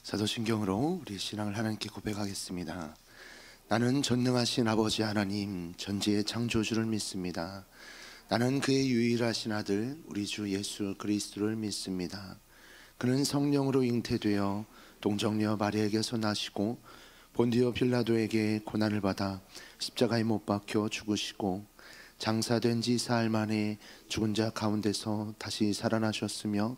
사도신경으로 우리 신앙을 하나님께 고백하겠습니다. 나는 전능하신 아버지 하나님 전지의 창조주를 믿습니다. 나는 그의 유일하신 아들 우리 주 예수 그리스도를 믿습니다. 그는 성령으로 잉태되어 동정녀 마리아에게서 나시고 본디오 빌라도에게 고난을 받아 십자가에 못 박혀 죽으시고 장사된 지 사흘 만에 죽은 자 가운데서 다시 살아나셨으며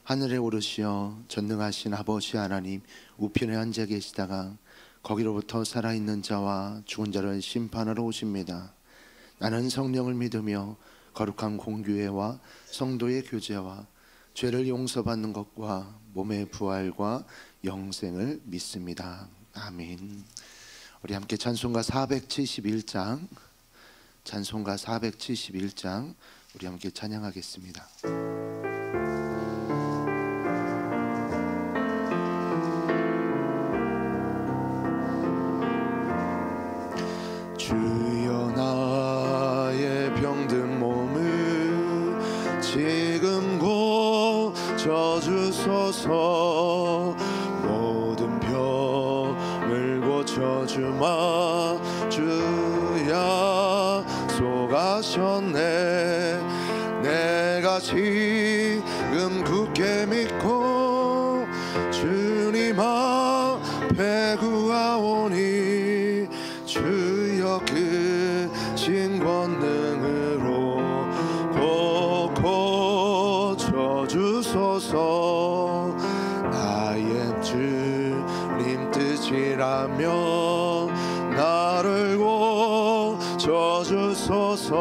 하늘에 오르시어 전능하신 아버지 하나님 우편에 앉아 계시다가 거기로부터 살아있는 자와 죽은 자를 심판하러 오십니다. 나는 성령을 믿으며 거룩한 공교회와 성도의 교제와 죄를 용서받는 것과 몸의 부활과 영생을 믿습니다. 아멘. 우리 함께 찬송가 471장 우리 함께 찬양하겠습니다. 주여 나의 병든 몸을 지금 고쳐주소서. 모든 병을 고쳐주마. 주야 속하셨네. 내가 지금 굳게 믿고 주님 앞에 구하오니 주여 크신 권능으로 꼭 고쳐주소서. 나의 주님 뜻이라면 나를 고쳐주소서.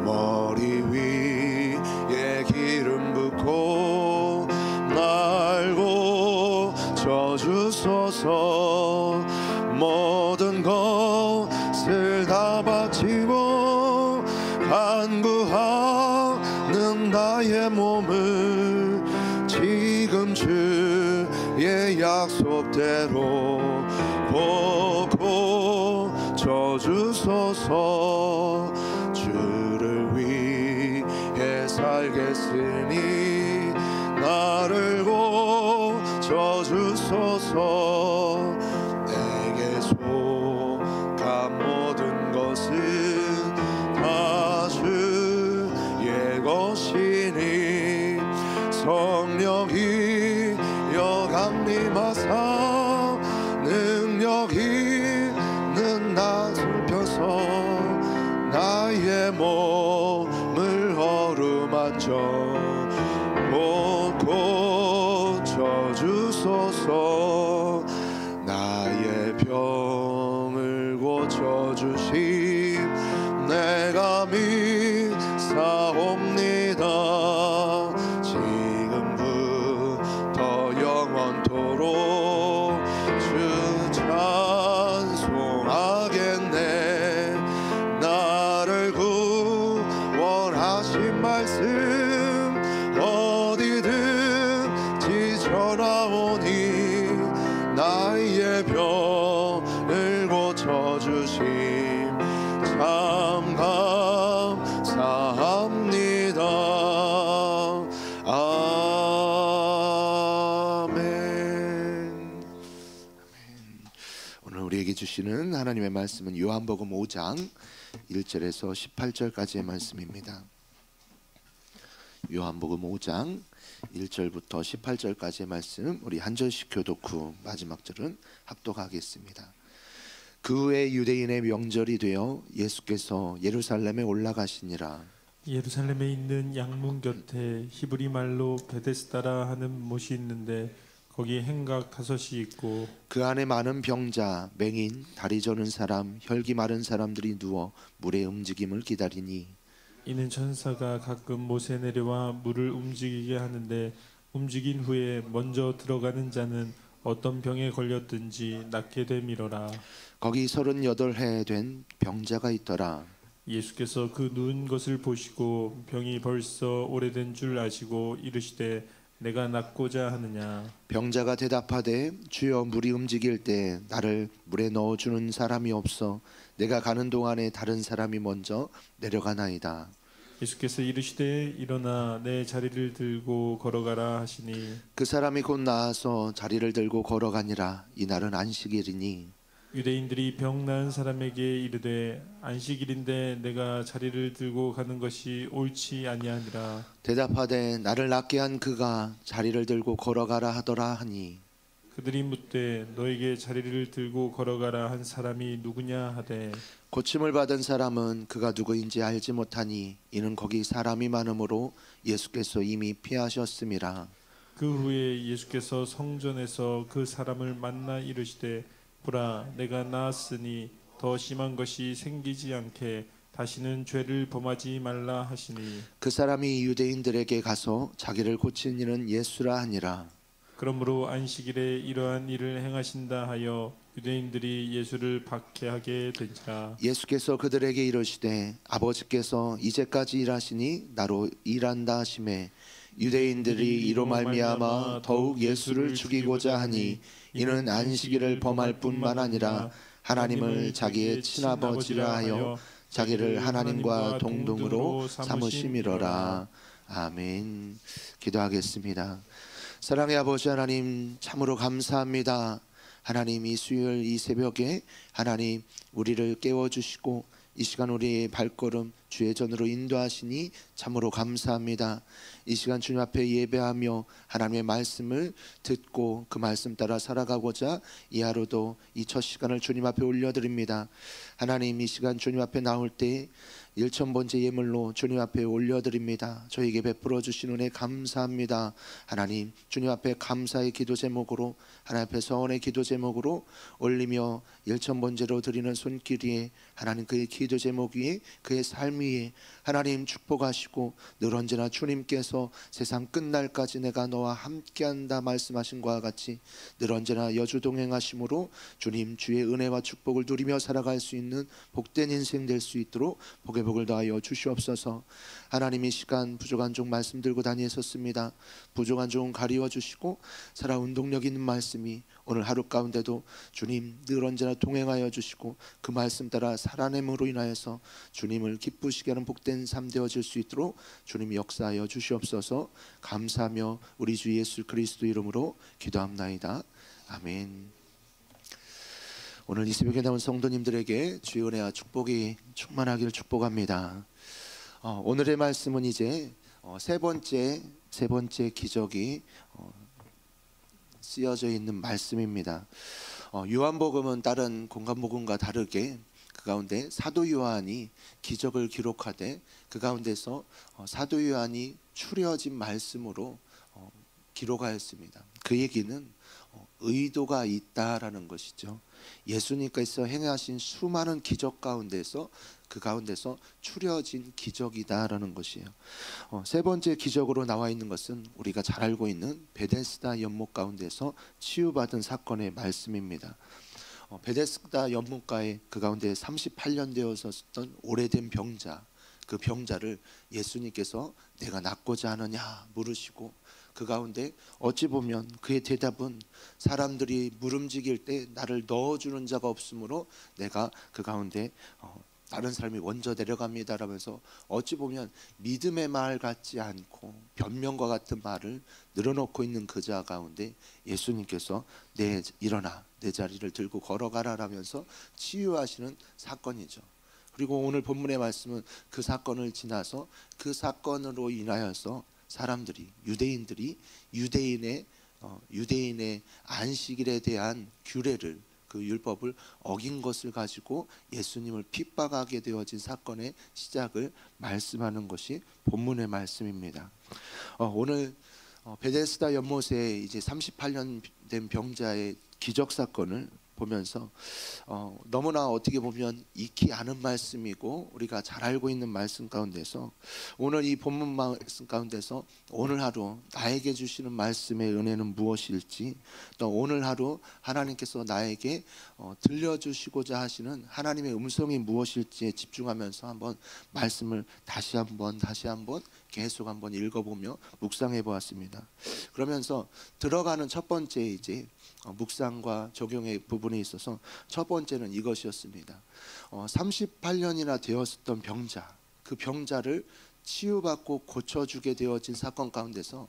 머리 위에 기름 붓고 날 고쳐주소서. 모든 것을 다 바치고 간구하는 나의 몸을 지금 주의 약속대로 꼭 고쳐주소서. 주를 위해 살겠으니 나를 고쳐주소서. 내게 속한 모든 것은 다 주의 것이니 성령이 강림하사 능력 있는 낫을 펴서 나의 몸을 어루만져 꼭 고쳐주소서. 나의 병을 고쳐주심 내가 믿사옵니다. 지금부터 영원토록 주 찬송하겠네. 나를 구원하신 말씀 어디든지 전하오니 나의 병을 고쳐주심 참 감사합니다. 아멘. 오늘 우리에게 주시는 하나님의 말씀은 요한복음 5장 1절에서 18절까지의 말씀입니다. 요한복음 5장 1절부터 18절까지의 말씀 우리 한 절씩 교독 후 마지막 절은 합독하겠습니다. 그 후에 유대인의 명절이 되어 예수께서 예루살렘에 올라가시니라. 예루살렘에 있는 양문 곁에 히브리 말로 베데스다라 하는 못이 있는데 거기 행각 5이 있고 그 안에 많은 병자, 맹인, 다리 저는 사람, 혈기 마른 사람들이 누워 물의 움직임을 기다리니 이는 천사가 가끔 못에 내려와 물을 움직이게 하는데 움직인 후에 먼저 들어가는 자는 어떤 병에 걸렸든지 낫게 되미러라. 거기 38해 된 병자가 있더라. 예수께서 그 누운 것을 보시고 병이 벌써 오래된 줄 아시고 이르시되 내가 낫고자 하느냐. 병자가 대답하되 주여 물이 움직일 때 나를 물에 넣어주는 사람이 없어 내가 가는 동안에 다른 사람이 먼저 내려가나이다. 예수께서 이르시되 일어나 내 자리를 들고 걸어가라 하시니 그 사람이 곧 나아서 자리를 들고 걸어가니라. 이날은 안식일이니 유대인들이 병 나은 사람에게 이르되 안식일인데 내가 자리를 들고 가는 것이 옳지 아니하니라. 대답하되 나를 낫게 한 그가 자리를 들고 걸어가라 하더라 하니 그들이 묻되 너에게 자리를 들고 걸어가라 한 사람이 누구냐 하되 고침을 받은 사람은 그가 누구인지 알지 못하니 이는 거기 사람이 많으므로 예수께서 이미 피하셨음이라. 그 후에 예수께서 성전에서 그 사람을 만나 이르시되 보라 내가 나았으니 더 심한 것이 생기지 않게 다시는 죄를 범하지 말라 하시니 그 사람이 유대인들에게 가서 자기를 고친 이는 예수라 하니라. 그러므로 안식일에 이러한 일을 행하신다 하여 유대인들이 예수를 박해하게 된지라. 예수께서 그들에게 이르시되 아버지께서 이제까지 일하시니 나로 일한다 하시매 유대인들이 이로 말미암아 더욱 예수를 죽이고자 하니 이는 안식일을 범할 뿐만 아니라 하나님을 자기의 친아버지라 하여 자기를 하나님과 동등으로 삼으심이로라. 아멘. 기도하겠습니다. 사랑의 아버지 하나님, 참으로 감사합니다. 하나님, 이 수요일 이 새벽에 하나님 우리를 깨워주시고 이 시간 우리의 발걸음 주의 전으로 인도하시니 참으로 감사합니다. 이 시간 주님 앞에 예배하며 하나님의 말씀을 듣고 그 말씀 따라 살아가고자 이 하루도 이 첫 시간을 주님 앞에 올려드립니다. 하나님, 이 시간 주님 앞에 나올 때 1000번째 예물로 주님 앞에 올려드립니다. 저에게 베풀어 주신 은혜 감사합니다. 하나님, 주님 앞에 감사의 기도 제목으로 하나님 앞에 서원의 기도 제목으로 올리며 1000번째로 드리는 손길 위에 하나님 그의 기도 제목 위에 그의 삶 위에 하나님 축복하시고 늘 언제나 주님께서 세상 끝날까지 내가 너와 함께한다 말씀하신 것과 같이 늘 언제나 여주 동행하심으로 주님 주의 은혜와 축복을 누리며 살아갈 수 있는 복된 인생 될 수 있도록 복의 복을 더하여 주시옵소서. 하나님, 이 시간 부족한 종 말씀 들고 다니셨습니다. 부족한 종 가리워 주시고 살아 운동력 있는 말씀이 오늘 하루 가운데도 주님 늘 언제나 동행하여 주시고 그 말씀 따라 살아냄으로 인하여서 주님을 기쁘시게 하는 복된 삶 되어질 수 있도록 주님 역사하여 주시옵소서. 감사하며 우리 주 예수 그리스도 이름으로 기도합나이다. 아멘. 오늘 이 새벽에 나온 성도님들에게 주의 은혜와 축복이 충만하기를 축복합니다. 오늘의 말씀은 이제 세 번째 기적이 쓰여져 있는 말씀입니다. 요한복음은 다른 공간복음과 다르게 그 가운데 사도 요한이 기적을 기록하되 그 가운데서 사도 요한이 추려진 말씀으로 기록하였습니다. 그 얘기는 의도가 있다라는 것이죠. 예수님께서 행하신 수많은 기적 가운데서 그 가운데서 추려진 기적이다라는 것이에요. 세 번째 기적으로 나와 있는 것은 우리가 잘 알고 있는 베데스다 연못 가운데서 치유받은 사건의 말씀입니다. 베데스다 연못가에 그 가운데 38년 되었었던 오래된 병자, 그 병자를 예수님께서 내가 낫고자 하느냐 물으시고 그 가운데 어찌 보면 그의 대답은 사람들이 물음직일 때 나를 넣어주는 자가 없으므로 내가 그 가운데 다른 사람이 먼저 내려갑니다라면서 어찌 보면 믿음의 말 같지 않고 변명과 같은 말을 늘어놓고 있는 그 자 가운데 예수님께서 일어나 내 자리를 들고 걸어가라라면서 치유하시는 사건이죠. 그리고 오늘 본문의 말씀은 그 사건을 지나서 그 사건으로 인하여서 사람들이 유대인들이 유대인의 안식일에 대한 규례를 그 율법을 어긴 것을 가지고 예수님을 핍박하게 되어진 사건의 시작을 말씀하는 것이 본문의 말씀입니다. 오늘 베데스다 연못에 이제 38년 된 병자의 기적 사건을 보면서 너무나 어떻게 보면 익히 아는 말씀이고 우리가 잘 알고 있는 말씀 가운데서 오늘 이 본문 말씀 가운데서 오늘 하루 나에게 주시는 말씀의 은혜는 무엇일지, 또 오늘 하루 하나님께서 나에게 들려주시고자 하시는 하나님의 음성이 무엇일지에 집중하면서 한번 말씀을 다시 한번 계속 한번 읽어보며 묵상해 보았습니다. 그러면서 들어가는 첫 번째 이제 묵상과 적용의 부분에 있어서 첫 번째는 이것이었습니다. 38년이나 되었었던 병자, 그 병자를 치유받고 고쳐주게 되어진 사건 가운데서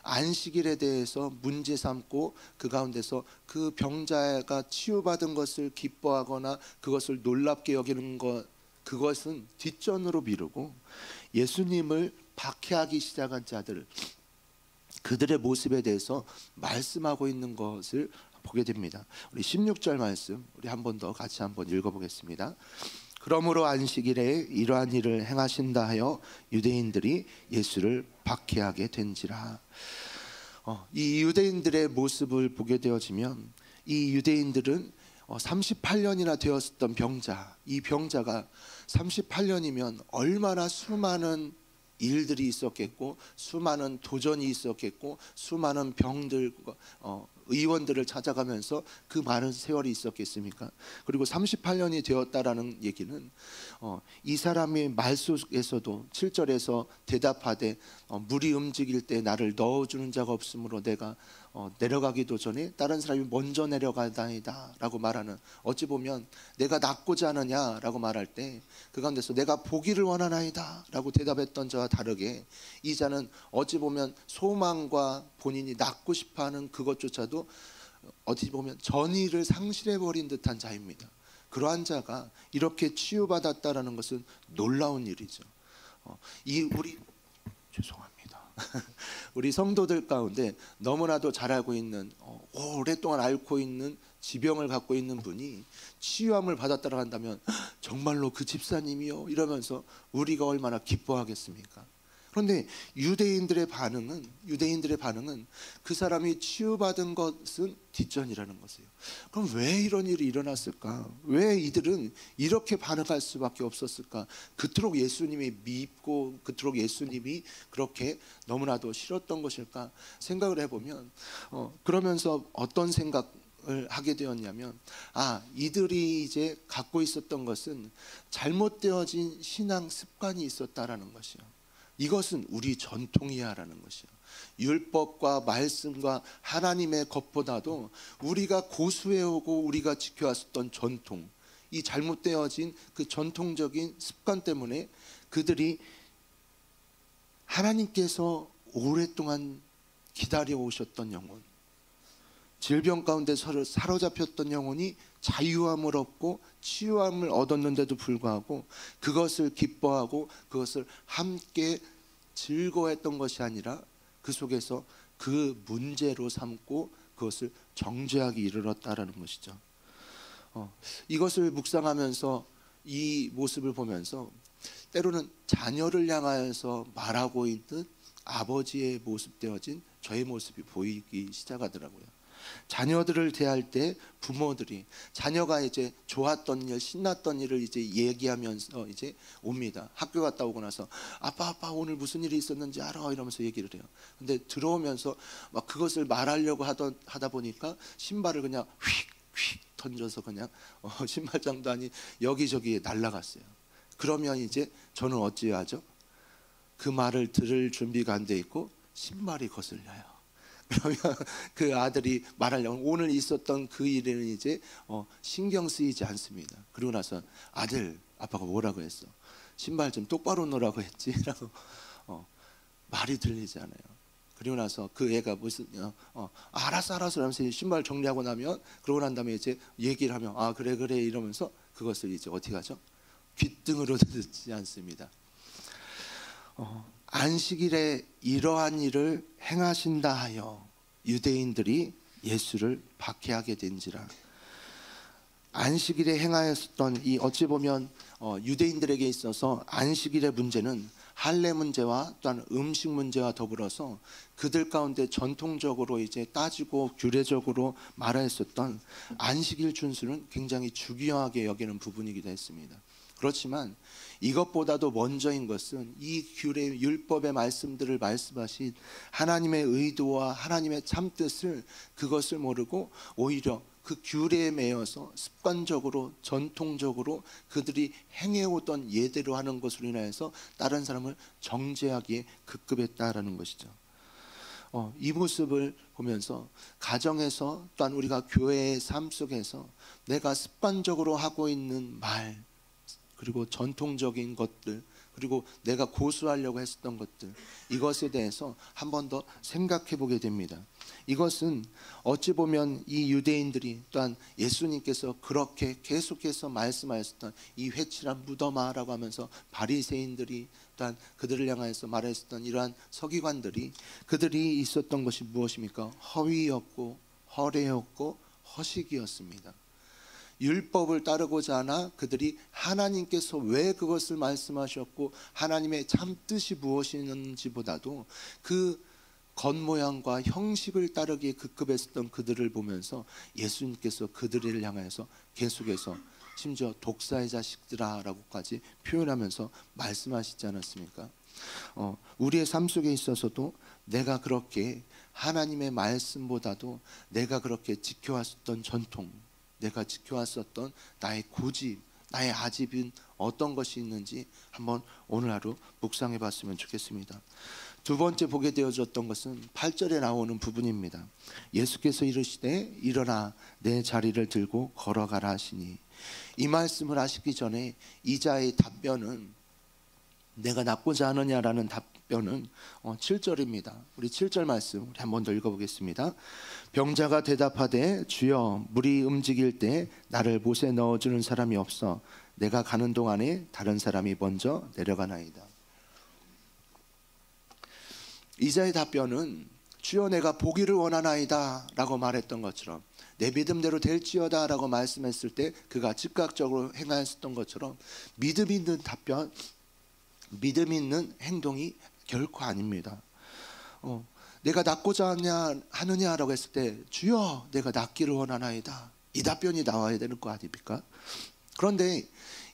안식일에 대해서 문제 삼고 그 가운데서 그 병자가 치유받은 것을 기뻐하거나 그것을 놀랍게 여기는 것, 그것은 뒷전으로 미루고 예수님을 박해하기 시작한 자들, 그들의 모습에 대해서 말씀하고 있는 것을 보게 됩니다. 우리 16절 말씀 우리 한 번 더 같이 한번 읽어보겠습니다. 그러므로 안식일에 이러한 일을 행하신다 하여 유대인들이 예수를 박해하게 된지라. 이 유대인들의 모습을 보게 되어지면 이 유대인들은 38년이나 되었던 병자, 이 병자가 38년이면 얼마나 수많은 일들이 있었겠고 수많은 도전이 있었겠고 수많은 병들 의원들을 찾아가면서 그 많은 세월이 있었겠습니까? 그리고 38년이 되었다라는 얘기는 이 사람의 말 속에서도 7절에서 대답하되 물이 움직일 때 나를 넣어주는 자가 없으므로 내가 내려가기도 전에 다른 사람이 먼저 내려가다니다 라고 말하는, 어찌 보면 내가 낫고자 하느냐라고 말할 때 그 가운데서 내가 보기를 원하나이다 라고 대답했던 자와 다르게 이 자는 어찌 보면 소망과 본인이 낫고 싶어하는 그것조차도 어찌 보면 전의를 상실해버린 듯한 자입니다. 그러한 자가 이렇게 치유받았다라는 것은 놀라운 일이죠. 죄송합니다. 우리 성도들 가운데 너무나도 잘 알고 있는 오랫동안 앓고 있는 지병을 갖고 있는 분이 치유함을 받았다고 한다면 정말로 그 집사님이요 이러면서 우리가 얼마나 기뻐하겠습니까? 그런데 유대인들의 반응은 그 사람이 치유받은 것은 뒷전이라는 것이에요. 그럼 왜 이런 일이 일어났을까? 왜 이들은 이렇게 반응할 수밖에 없었을까? 그토록 예수님이 밉고 그토록 예수님이 그렇게 너무나도 싫었던 것일까 생각을 해보면 그러면서 어떤 생각을 하게 되었냐면 이들이 이제 갖고 있었던 것은 잘못되어진 신앙 습관이 있었다라는 것이요. 이것은 우리 전통이야라는 것이요. 율법과 말씀과 하나님의 것보다도 우리가 고수해오고 우리가 지켜왔었던 전통, 이 잘못되어진 그 전통적인 습관 때문에 그들이 하나님께서 오랫동안 기다려 오셨던 영혼, 질병 가운데 사로잡혔던 영혼이 자유함을 얻고 치유함을 얻었는데도 불구하고 그것을 기뻐하고 그것을 함께 즐거워했던 것이 아니라 그 속에서 그 문제로 삼고 그것을 정죄하기 이르렀다라는 것이죠. 이것을 묵상하면서 이 모습을 보면서 때로는 자녀를 향하여서 말하고 있는 아버지의 모습 되어진 저의 모습이 보이기 시작하더라고요. 자녀들을 대할 때 부모들이 자녀가 이제 좋았던 일, 신났던 일을 이제 얘기하면서 이제 옵니다. 학교 갔다 오고 나서 아빠 오늘 무슨 일이 있었는지 알아? 이러면서 얘기를 해요. 근데 들어오면서 막 그것을 말하려고 하다 보니까 신발을 그냥 휙휙 던져서 그냥 신발장도 아닌 여기저기 날아갔어요. 그러면 이제 저는 어찌하죠? 그 말을 들을 준비가 안 돼 있고 신발이 거슬려요. 그러면 그 아들이 말하려고 오늘 있었던 그 일에는 이제 신경 쓰이지 않습니다. 그리고 나서 아들, 아빠가 뭐라고 했어? 신발 좀 똑바로 놓으라고 했지? 라고 말이 들리지 않아요. 그리고 나서 그 애가 무슨 알았어 하면서 신발 정리하고 나면, 그러고 난 다음에 이제 얘기를 하면 그래 이러면서 그것을 이제 어떻게 하죠? 귓등으로 듣지 않습니다. 안식일에 이러한 일을 행하신다 하여 유대인들이 예수를 박해하게 된지라. 안식일에 행하였던 이 어찌 보면 유대인들에게 있어서 안식일의 문제는 할례 문제와 또한 음식 문제와 더불어서 그들 가운데 전통적으로 이제 따지고 규례적으로 말하였었던 안식일 준수는 굉장히 중요하게 여기는 부분이기도 했습니다. 그렇지만 이것보다도 먼저인 것은 이 규례 율법의 말씀들을 말씀하신 하나님의 의도와 하나님의 참뜻을 그것을 모르고 오히려 그 규례에 매여서 습관적으로 전통적으로 그들이 행해오던 예대로 하는 것으로 인하여서 다른 사람을 정죄하기에 급급했다라는 것이죠. 이 모습을 보면서 가정에서 또한 우리가 교회의 삶 속에서 내가 습관적으로 하고 있는 말, 그리고 전통적인 것들, 그리고 내가 고수하려고 했었던 것들, 이것에 대해서 한 번 더 생각해 보게 됩니다. 이것은 어찌 보면 이 유대인들이 또한 예수님께서 그렇게 계속해서 말씀하셨던 이 회칠한 무덤아라고 하면서 바리새인들이 또한 그들을 향하여서 말했었던 이러한 서기관들이, 그들이 있었던 것이 무엇입니까? 허위였고 허례였고 허식이었습니다. 율법을 따르고자 하나 그들이 하나님께서 왜 그것을 말씀하셨고 하나님의 참 뜻이 무엇이었는지보다도 그 겉모양과 형식을 따르기에 급급했었던 그들을 보면서 예수님께서 그들을 향하여서 계속해서 심지어 독사의 자식들아 라고까지 표현하면서 말씀하시지 않았습니까? 우리의 삶 속에 있어서도 내가 그렇게 하나님의 말씀보다도 내가 그렇게 지켜왔었던 전통, 내가 지켜왔었던 나의 고집, 나의 아집은 어떤 것이 있는지 한번 오늘 하루 묵상해 봤으면 좋겠습니다. 두 번째 보게 되어졌던 것은 8절에 나오는 부분입니다. 예수께서 이르시되 일어나 내 자리를 들고 걸어가라 하시니, 이 말씀을 하시기 전에 이자의 답변은, 내가 낫고자 하느냐라는 답변은 7절입니다. 우리 7절 말씀 우리 한 번 더 읽어보겠습니다. 병자가 대답하되 주여 물이 움직일 때 나를 못에 넣어주는 사람이 없어 내가 가는 동안에 다른 사람이 먼저 내려가나이다. 이자의 답변은 주여 내가 보기를 원하나이다 라고 말했던 것처럼, 내 믿음대로 될지어다 라고 말씀했을 때 그가 즉각적으로 행하였던 것처럼 믿음 있는 답변, 믿음 있는 행동이 결코 아닙니다. 내가 낫고자 하느냐라고 했을 때 주여 내가 낫기를 원하나이다, 이 답변이 나와야 되는 거 아닙니까? 그런데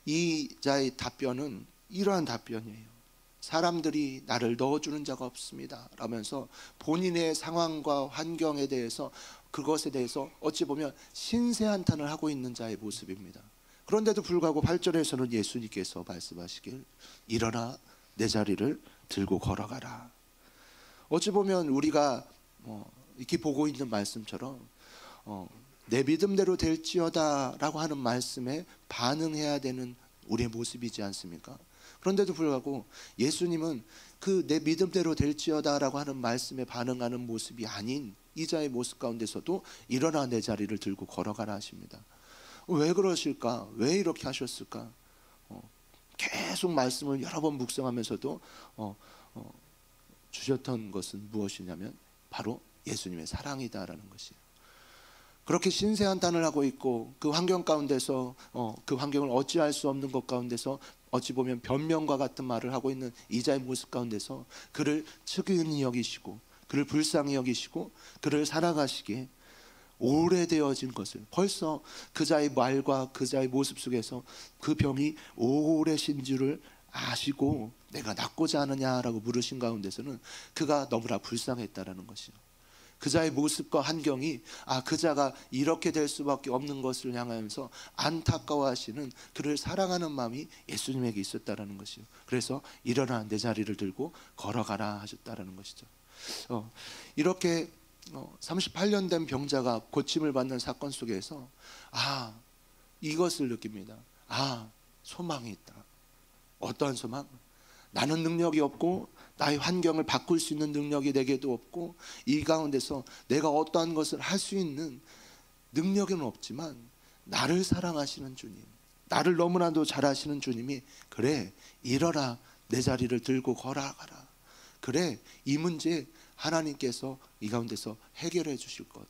이 자의 답변은 이러한 답변이에요. 사람들이 나를 넣어주는 자가 없습니다 라면서 본인의 상황과 환경에 대해서, 그것에 대해서 어찌 보면 신세한탄을 하고 있는 자의 모습입니다. 그런데도 불구하고 8절에서는 예수님께서 말씀하시길 일어나 내 자리를 들고 걸어가라. 어찌 보면 우리가 이렇게 보고 있는 말씀처럼 내 믿음대로 될지어다 라고 하는 말씀에 반응해야 되는 우리의 모습이지 않습니까? 그런데도 불구하고 예수님은 그 내 믿음대로 될지어다 라고 하는 말씀에 반응하는 모습이 아닌 이자의 모습 가운데서도 일어나 내 자리를 들고 걸어가라 하십니다. 왜 그러실까? 왜 이렇게 하셨을까? 계속 말씀을 여러 번 묵상하면서도 주셨던 것은 무엇이냐면 바로 예수님의 사랑이다라는 것이에요. 그렇게 신세한탄을 하고 있고 그 환경 가운데서 그 환경을 어찌할 수 없는 것 가운데서 어찌 보면 변명과 같은 말을 하고 있는 이자의 모습 가운데서 그를 측은히 여기시고 그를 불쌍히 여기시고 그를 사랑하시기에 오래되어진 것을, 벌써 그 자의 말과 그 자의 모습 속에서 그 병이 오래신 줄을 아시고 내가 낫고자 하느냐라고 물으신 가운데서는 그가 너무나 불쌍했다라는 것이요. 그 자의 모습과 환경이 그 자가 이렇게 될 수밖에 없는 것을 향하면서 안타까워하시는, 그를 사랑하는 마음이 예수님에게 있었다라는 것이요. 그래서 일어나 내 자리를 들고 걸어가라 하셨다라는 것이죠. 이렇게 38년 된 병자가 고침을 받는 사건 속에서 이것을 느낍니다. 소망이 있다. 어떠한 소망? 나는 능력이 없고 나의 환경을 바꿀 수 있는 능력이 내게도 없고 이 가운데서 내가 어떠한 것을 할 수 있는 능력은 없지만 나를 사랑하시는 주님, 나를 너무나도 잘 아시는 주님이 그래 일어나 내 자리를 들고 걸어가라, 그래 이 문제 하나님께서 이 가운데서 해결해 주실 것.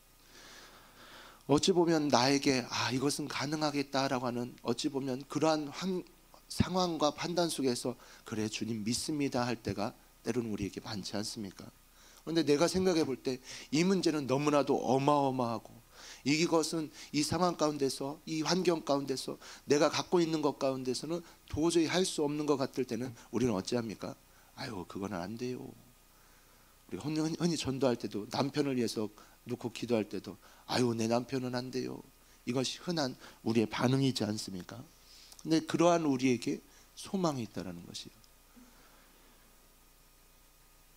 어찌 보면 나에게 이것은 가능하겠다라고 하는 어찌 보면 그러한 상황과 판단 속에서 그래 주님 믿습니다 할 때가 때로는 우리에게 많지 않습니까? 그런데 내가 생각해 볼 때 이 문제는 너무나도 어마어마하고 이것은 이 상황 가운데서 이 환경 가운데서 내가 갖고 있는 것 가운데서는 도저히 할 수 없는 것 같을 때는 우리는 어찌합니까? 그거는 안 돼요. 우리 흔히 전도할 때도 남편을 위해서 놓고 기도할 때도 내 남편은 안 돼요. 이것이 흔한 우리의 반응이지 않습니까? 근데 그러한 우리에게 소망이 있다는 것이에요.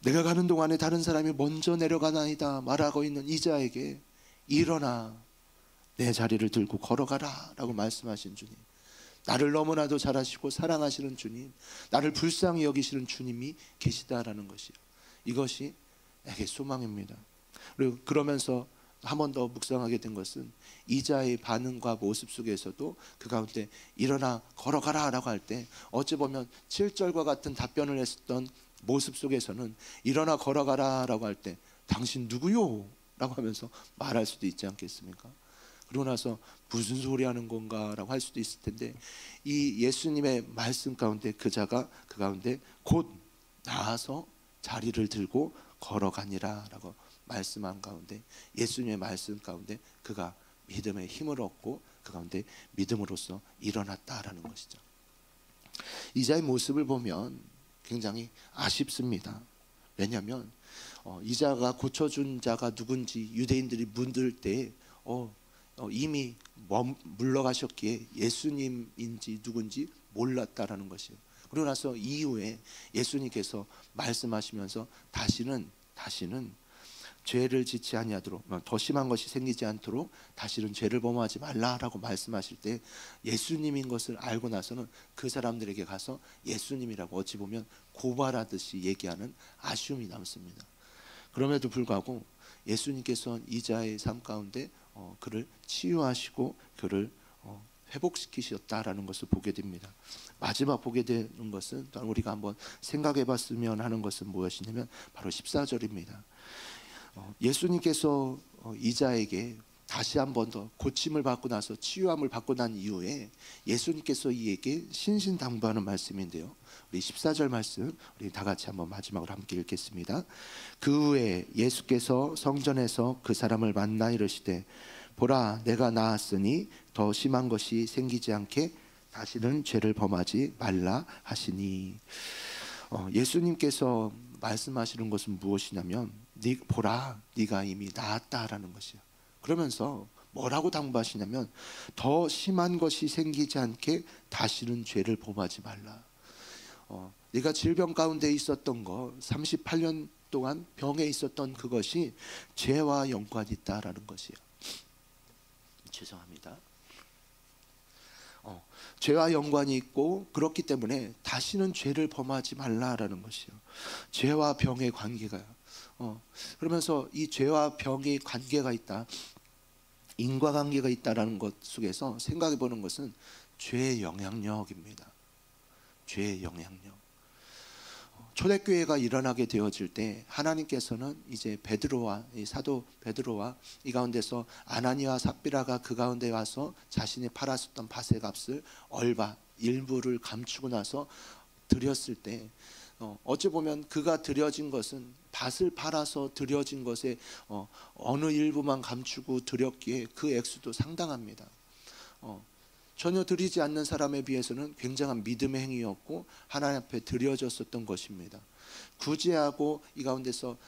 내가 가는 동안에 다른 사람이 먼저 내려가나이다 말하고 있는 이자에게 일어나 내 자리를 들고 걸어가라 라고 말씀하신 주님, 나를 너무나도 잘 아시고 사랑하시는 주님, 나를 불쌍히 여기시는 주님이 계시다라는 것이요, 이것이 내게 소망입니다. 그리고 그러면서 한 번 더 묵상하게 된 것은 이자의 반응과 모습 속에서도 그 가운데 일어나 걸어가라 라고 할 때 어찌 보면 7절과 같은 답변을 했었던 모습 속에서는 일어나 걸어가라 라고 할 때 당신 누구요? 라고 하면서 말할 수도 있지 않겠습니까? 그러고 나서 무슨 소리 하는 건가 라고 할 수도 있을 텐데, 이 예수님의 말씀 가운데 그자가 그 가운데 곧 나아서 자리를 들고 걸어가니라 라고 말씀한 가운데, 예수님의 말씀 가운데 그가 믿음의 힘을 얻고 그 가운데 믿음으로써 일어났다라는 것이죠. 이자의 모습을 보면 굉장히 아쉽습니다. 왜냐하면 이자가 고쳐준 자가 누군지 유대인들이 묻을 때 이미 물러가셨기에 예수님인지 누군지 몰랐다라는 것이에요. 그러고 나서 이후에 예수님께서 말씀하시면서 다시는 죄를 짓지 아니하도록, 더 심한 것이 생기지 않도록 다시는 죄를 범하지 말라라고 말씀하실 때 예수님인 것을 알고 나서는 그 사람들에게 가서 예수님이라고 어찌 보면 고발하듯이 얘기하는 아쉬움이 남습니다. 그럼에도 불구하고 예수님께서 이자의 삶 가운데 그를 치유하시고 그를 회복시키셨다라는 것을 보게 됩니다. 마지막 보게 되는 것은 우리가 한번 생각해 봤으면 하는 것은 무엇이냐면 바로 14절입니다. 예수님께서 이자에게 다시 한 번 더 고침을 받고 나서 치유함을 받고 난 이후에 예수님께서 이에게 신신당부하는 말씀인데요, 우리 14절 말씀 우리 다 같이 한번 마지막으로 함께 읽겠습니다. 그 후에 예수께서 성전에서 그 사람을 만나 이르시되 보라 내가 나았으니 더 심한 것이 생기지 않게 다시는 죄를 범하지 말라 하시니, 예수님께서 말씀하시는 것은 무엇이냐면 보라 네가 이미 나았다라는 것이에요. 그러면서 뭐라고 당부하시냐면 더 심한 것이 생기지 않게 다시는 죄를 범하지 말라. 네가 질병 가운데 있었던 거 38년 동안 병에 있었던 그것이 죄와 연관이 있다라는 것이에요. 죄송합니다. 죄와 연관이 있고 그렇기 때문에 다시는 죄를 범하지 말라라는 것이요, 죄와 병의 관계가요. 그러면서 이 죄와 병의 관계가 있다, 인과관계가 있다라는 것 속에서 생각해 보는 것은 죄의 영향력입니다. 죄의 영향력. 초대교회가 일어나게 되어질 때 하나님께서는 이제 베드로와 이 사도 베드로와 이 가운데서 아나니아와 삽비라가 그 가운데 와서 자신이 팔았었던 밭의 값을 얼바 일부를 감추고 나서 드렸을 때 어찌 보면 그가 드려진 것은 밭을 팔아서 드려진 것에 어느 일부만 감추고 드렸기에 그 액수도 상당합니다. 전혀 드리지 않는 사람에 비해서는 굉장한 믿음의 행위였고 하나님 앞에 드려졌었던 것입니다. 구제하고 이 가운데서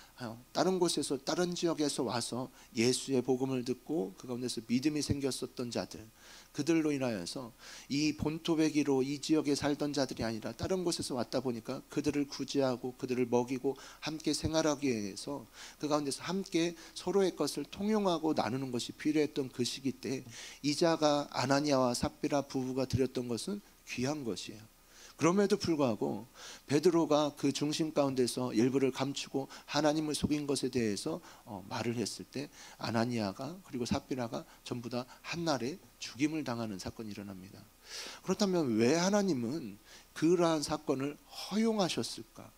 다른 곳에서 다른 지역에서 와서 예수의 복음을 듣고 그 가운데서 믿음이 생겼었던 자들, 그들로 인하여서 이 본토배기로 이 지역에 살던 자들이 아니라 다른 곳에서 왔다 보니까 그들을 구제하고 그들을 먹이고 함께 생활하기 위해서 그 가운데서 함께 서로의 것을 통용하고 나누는 것이 필요했던 그 시기 때 이자가 아나니아와 삽비라 부부가 드렸던 것은 귀한 것이에요. 그럼에도 불구하고 베드로가 그 중심 가운데서 일부를 감추고 하나님을 속인 것에 대해서 말을 했을 때 아나니아가 그리고 삽비라가 전부 다 한날에 죽임을 당하는 사건이 일어납니다. 그렇다면 왜 하나님은 그러한 사건을 허용하셨을까?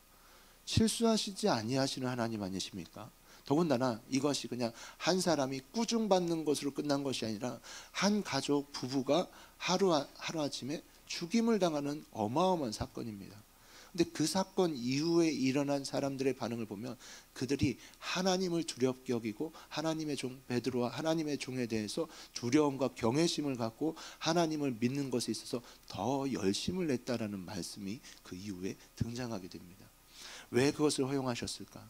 실수하시지 아니하시는 하나님 아니십니까? 더군다나 이것이 그냥 한 사람이 꾸중받는 것으로 끝난 것이 아니라 한 가족 부부가 하루아침에 죽임을 당하는 어마어마한 사건입니다. 근데 그 사건 이후에 일어난 사람들의 반응을 보면 그들이 하나님을 두렵게 여기고 하나님의 종 베드로와 하나님의 종에 대해서 두려움과 경외심을 갖고 하나님을 믿는 것에 있어서 더 열심을 냈다라는 말씀이 그 이후에 등장하게 됩니다. 왜 그것을 허용하셨을까?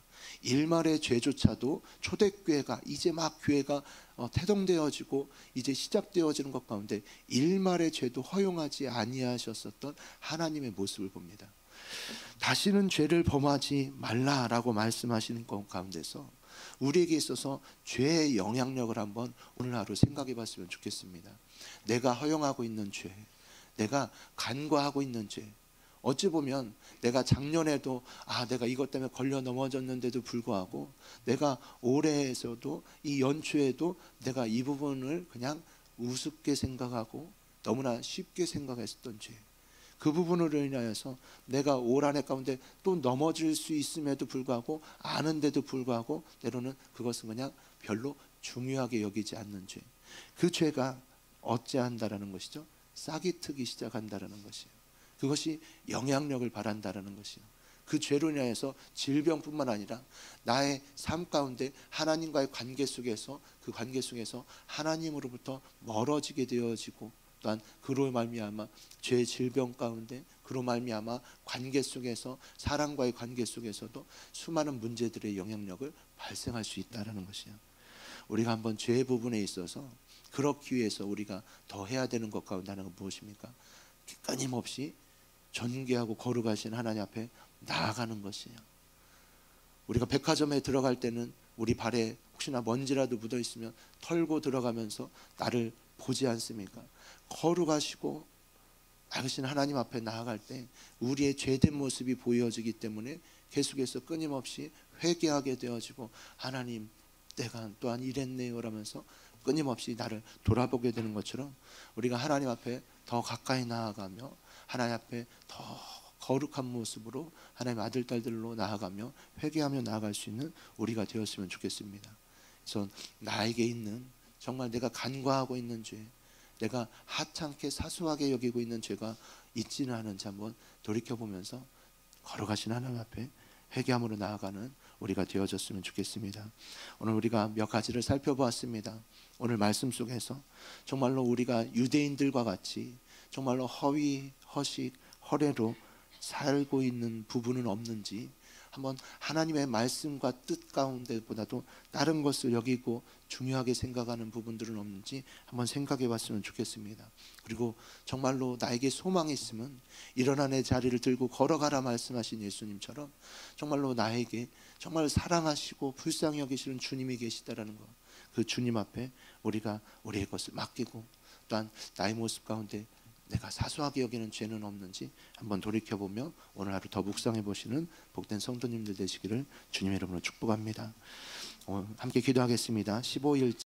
일말의 죄조차도 초대교회가 이제 막 교회가 태동되어지고 이제 시작되어지는 것 가운데 일말의 죄도 허용하지 아니하셨었던 하나님의 모습을 봅니다. 다시는 죄를 범하지 말라라고 말씀하시는 것 가운데서 우리에게 있어서 죄의 영향력을 한번 오늘 하루 생각해 봤으면 좋겠습니다. 내가 허용하고 있는 죄, 내가 간과하고 있는 죄. 어찌 보면 내가 작년에도 내가 이것 때문에 걸려 넘어졌는데도 불구하고 내가 올해에서도 이 연초에도 내가 이 부분을 그냥 우습게 생각하고 너무나 쉽게 생각했었던 죄. 그 부분으로 인하여서 내가 올 한 해 가운데 또 넘어질 수 있음에도 불구하고 아는데도 불구하고 때로는 그것은 그냥 별로 중요하게 여기지 않는 죄. 그 죄가 어찌한다라는 것이죠? 싹이 트기 시작한다라는 것이에요. 그것이 영향력을 발한다라는 것이요. 그 죄로 인하여서 질병뿐만 아니라 나의 삶 가운데 하나님과의 관계 속에서 그 관계 속에서 하나님으로부터 멀어지게 되어지고 또한 그로 말미암아 죄의 질병 가운데 그로 말미암아 관계 속에서 사랑과의 관계 속에서도 수많은 문제들의 영향력을 발생할 수 있다라는 것이요. 우리가 한번 죄 부분에 있어서 그렇기 위해서 우리가 더 해야 되는 것 가운데 하나가 무엇입니까? 끊임없이 존귀하고 거룩하신 하나님 앞에 나아가는 것이에요. 우리가 백화점에 들어갈 때는 우리 발에 혹시나 먼지라도 묻어 있으면 털고 들어가면서 나를 보지 않습니까? 거룩하시고 맑으신 하나님 앞에 나아갈 때 우리의 죄된 모습이 보여지기 때문에 계속해서 끊임없이 회개하게 되어지고 하나님 내가 또한 이랬네요 라면서 끊임없이 나를 돌아보게 되는 것처럼 우리가 하나님 앞에 더 가까이 나아가며 하나님 앞에 더 거룩한 모습으로 하나님의 아들 딸들로 나아가며 회개하며 나아갈 수 있는 우리가 되었으면 좋겠습니다. 그래서 나에게 있는 정말 내가 간과하고 있는 죄, 내가 하찮게 사소하게 여기고 있는 죄가 있지는 않은지 한번 돌이켜보면서 걸어가신 하나님 앞에 회개함으로 나아가는 우리가 되어졌으면 좋겠습니다. 오늘 우리가 몇 가지를 살펴보았습니다. 오늘 말씀 속에서 정말로 우리가 유대인들과 같이 정말로 허위, 허식, 허례로 살고 있는 부분은 없는지 한번 하나님의 말씀과 뜻 가운데보다도 다른 것을 여기고 중요하게 생각하는 부분들은 없는지 한번 생각해 봤으면 좋겠습니다. 그리고 정말로 나에게 소망이 있으면 일어나 내 자리를 들고 걸어가라 말씀하신 예수님처럼 정말로 나에게 정말 사랑하시고 불쌍히 여기시는 주님이 계시다라는 것, 그 주님 앞에 우리가 우리의 것을 맡기고 또한 나의 모습 가운데 내가 사소하게 여기는 죄는 없는지 한번 돌이켜보며 오늘 하루 더 묵상해 보시는 복된 성도님들 되시기를 주님의 이름으로 축복합니다. 함께 기도하겠습니다. 15일